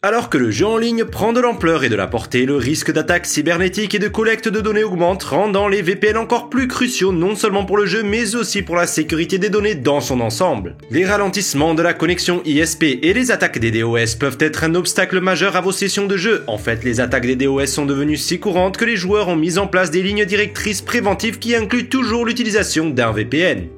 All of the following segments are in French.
Alors que le jeu en ligne prend de l'ampleur et de la portée, le risque d'attaque cybernétique et de collecte de données augmente, rendant les VPN encore plus cruciaux non seulement pour le jeu mais aussi pour la sécurité des données dans son ensemble. Les ralentissements de la connexion ISP et les attaques des DOS peuvent être un obstacle majeur à vos sessions de jeu. En fait, les attaques des DOS sont devenues si courantes que les joueurs ont mis en place des lignes directrices préventives qui incluent toujours l'utilisation d'un VPN.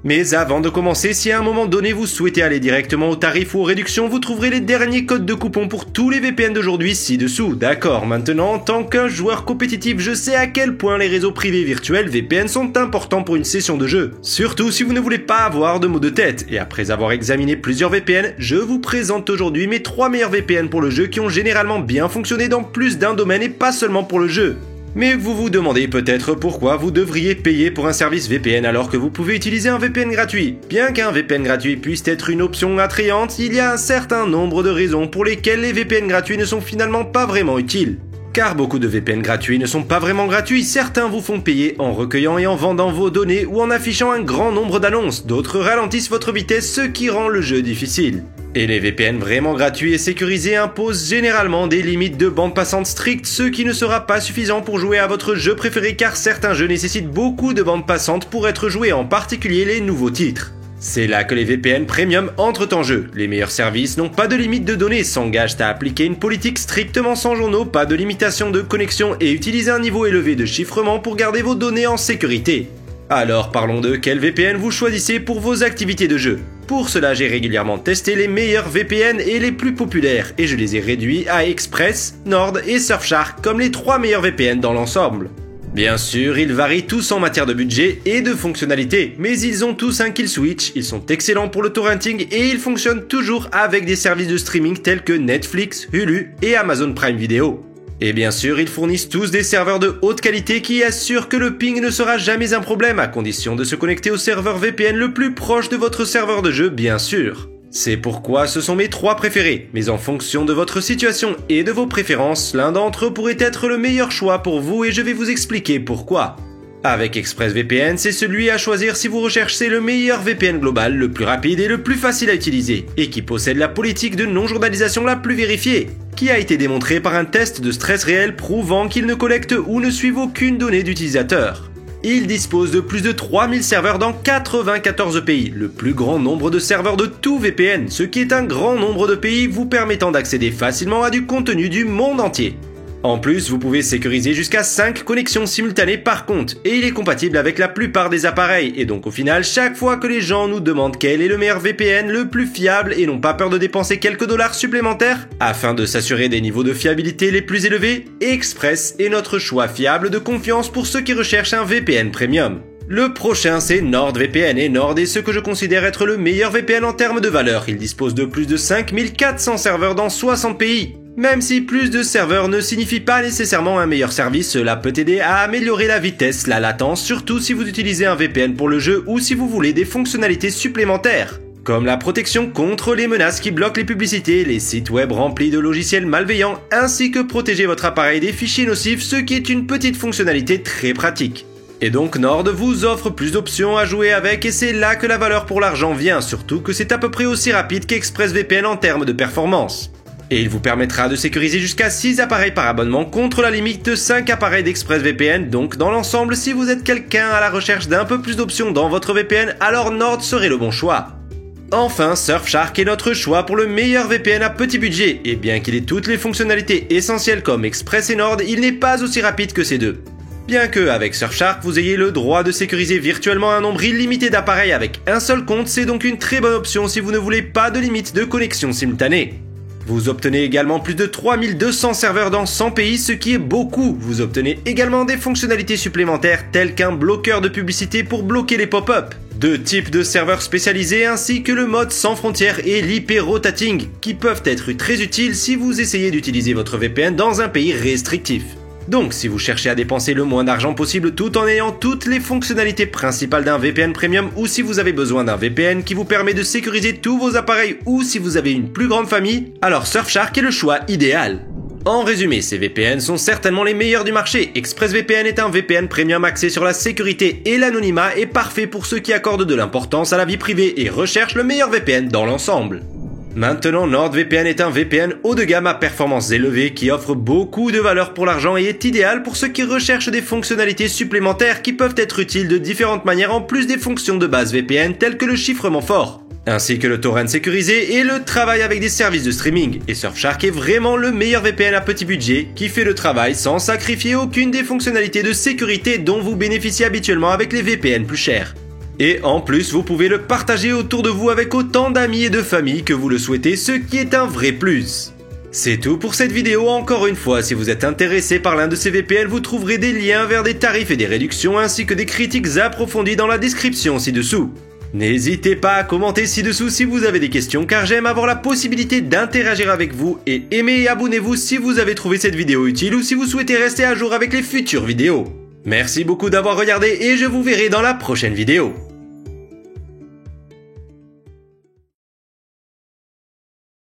Mais avant de commencer, si à un moment donné vous souhaitez aller directement aux tarifs ou aux réductions, vous trouverez les derniers codes de coupon pour tous les VPN d'aujourd'hui ci-dessous. D'accord, maintenant, en tant qu'un joueur compétitif, je sais à quel point les réseaux privés virtuels VPN sont importants pour une session de jeu. Surtout si vous ne voulez pas avoir de maux de tête. Et après avoir examiné plusieurs VPN, je vous présente aujourd'hui mes 3 meilleurs VPN pour le jeu qui ont généralement bien fonctionné dans plus d'un domaine et pas seulement pour le jeu. Mais vous vous demandez peut-être pourquoi vous devriez payer pour un service VPN alors que vous pouvez utiliser un VPN gratuit. Bien qu'un VPN gratuit puisse être une option attrayante, il y a un certain nombre de raisons pour lesquelles les VPN gratuits ne sont finalement pas vraiment utiles. Car beaucoup de VPN gratuits ne sont pas vraiment gratuits, certains vous font payer en recueillant et en vendant vos données ou en affichant un grand nombre d'annonces, d'autres ralentissent votre vitesse, ce qui rend le jeu difficile. Et les VPN vraiment gratuits et sécurisés imposent généralement des limites de bande passante strictes, ce qui ne sera pas suffisant pour jouer à votre jeu préféré car certains jeux nécessitent beaucoup de bandes passantes pour être joués, en particulier les nouveaux titres. C'est là que les VPN Premium entrent en jeu. Les meilleurs services n'ont pas de limite de données, s'engagent à appliquer une politique strictement sans journaux, pas de limitation de connexion et utilisent un niveau élevé de chiffrement pour garder vos données en sécurité. Alors parlons de quel VPN vous choisissez pour vos activités de jeu. Pour cela, j'ai régulièrement testé les meilleurs VPN et les plus populaires, et je les ai réduits à Express, Nord et Surfshark comme les 3 meilleurs VPN dans l'ensemble. Bien sûr, ils varient tous en matière de budget et de fonctionnalités, mais ils ont tous un kill switch, ils sont excellents pour le torrenting et ils fonctionnent toujours avec des services de streaming tels que Netflix, Hulu et Amazon Prime Video. Et bien sûr, ils fournissent tous des serveurs de haute qualité qui assurent que le ping ne sera jamais un problème à condition de se connecter au serveur VPN le plus proche de votre serveur de jeu, bien sûr. C'est pourquoi ce sont mes 3 préférés, mais en fonction de votre situation et de vos préférences, l'un d'entre eux pourrait être le meilleur choix pour vous et je vais vous expliquer pourquoi. Avec ExpressVPN, c'est celui à choisir si vous recherchez le meilleur VPN global, le plus rapide et le plus facile à utiliser, et qui possède la politique de non-journalisation la plus vérifiée, qui a été démontrée par un test de stress réel prouvant qu'il ne collecte ou ne suive aucune donnée d'utilisateur. Il dispose de plus de 3000 serveurs dans 94 pays, le plus grand nombre de serveurs de tout VPN, ce qui est un grand nombre de pays vous permettant d'accéder facilement à du contenu du monde entier. En plus, vous pouvez sécuriser jusqu'à 5 connexions simultanées par compte, et il est compatible avec la plupart des appareils, et donc au final, chaque fois que les gens nous demandent quel est le meilleur VPN, le plus fiable, et n'ont pas peur de dépenser quelques dollars supplémentaires, afin de s'assurer des niveaux de fiabilité les plus élevés, Express est notre choix fiable de confiance pour ceux qui recherchent un VPN Premium. Le prochain c'est NordVPN et Nord est ce que je considère être le meilleur VPN en termes de valeur, il dispose de plus de 5400 serveurs dans 60 pays. Même si plus de serveurs ne signifie pas nécessairement un meilleur service, cela peut aider à améliorer la vitesse, la latence, surtout si vous utilisez un VPN pour le jeu ou si vous voulez des fonctionnalités supplémentaires, comme la protection contre les menaces qui bloquent les publicités, les sites web remplis de logiciels malveillants, ainsi que protéger votre appareil des fichiers nocifs, ce qui est une petite fonctionnalité très pratique. Et donc Nord vous offre plus d'options à jouer avec et c'est là que la valeur pour l'argent vient, surtout que c'est à peu près aussi rapide qu'ExpressVPN en termes de performance. Et il vous permettra de sécuriser jusqu'à 6 appareils par abonnement contre la limite de 5 appareils d'ExpressVPN, donc dans l'ensemble, si vous êtes quelqu'un à la recherche d'un peu plus d'options dans votre VPN, alors Nord serait le bon choix. Enfin, Surfshark est notre choix pour le meilleur VPN à petit budget, et bien qu'il ait toutes les fonctionnalités essentielles comme Express et Nord, il n'est pas aussi rapide que ces deux. Bien que, avec Surfshark, vous ayez le droit de sécuriser virtuellement un nombre illimité d'appareils avec un seul compte, c'est donc une très bonne option si vous ne voulez pas de limite de connexion simultanée. Vous obtenez également plus de 3200 serveurs dans 100 pays, ce qui est beaucoup. Vous obtenez également des fonctionnalités supplémentaires telles qu'un bloqueur de publicité pour bloquer les pop-up, 2 types de serveurs spécialisés ainsi que le mode sans frontières et l'hyper-rotating, qui peuvent être très utiles si vous essayez d'utiliser votre VPN dans un pays restrictif. Donc si vous cherchez à dépenser le moins d'argent possible tout en ayant toutes les fonctionnalités principales d'un VPN Premium ou si vous avez besoin d'un VPN qui vous permet de sécuriser tous vos appareils ou si vous avez une plus grande famille, alors Surfshark est le choix idéal. En résumé, ces VPN sont certainement les meilleurs du marché. ExpressVPN est un VPN Premium axé sur la sécurité et l'anonymat et parfait pour ceux qui accordent de l'importance à la vie privée et recherchent le meilleur VPN dans l'ensemble. Maintenant, NordVPN est un VPN haut de gamme à performances élevées qui offre beaucoup de valeur pour l'argent et est idéal pour ceux qui recherchent des fonctionnalités supplémentaires qui peuvent être utiles de différentes manières en plus des fonctions de base VPN telles que le chiffrement fort, ainsi que le torrent sécurisé et le travail avec des services de streaming. Et Surfshark est vraiment le meilleur VPN à petit budget qui fait le travail sans sacrifier aucune des fonctionnalités de sécurité dont vous bénéficiez habituellement avec les VPN plus chers. Et en plus, vous pouvez le partager autour de vous avec autant d'amis et de familles que vous le souhaitez, ce qui est un vrai plus. C'est tout pour cette vidéo. Encore une fois, si vous êtes intéressé par l'un de ces VPN, vous trouverez des liens vers des tarifs et des réductions ainsi que des critiques approfondies dans la description ci-dessous. N'hésitez pas à commenter ci-dessous si vous avez des questions car j'aime avoir la possibilité d'interagir avec vous et aimez et abonnez-vous si vous avez trouvé cette vidéo utile ou si vous souhaitez rester à jour avec les futures vidéos. Merci beaucoup d'avoir regardé et je vous verrai dans la prochaine vidéo.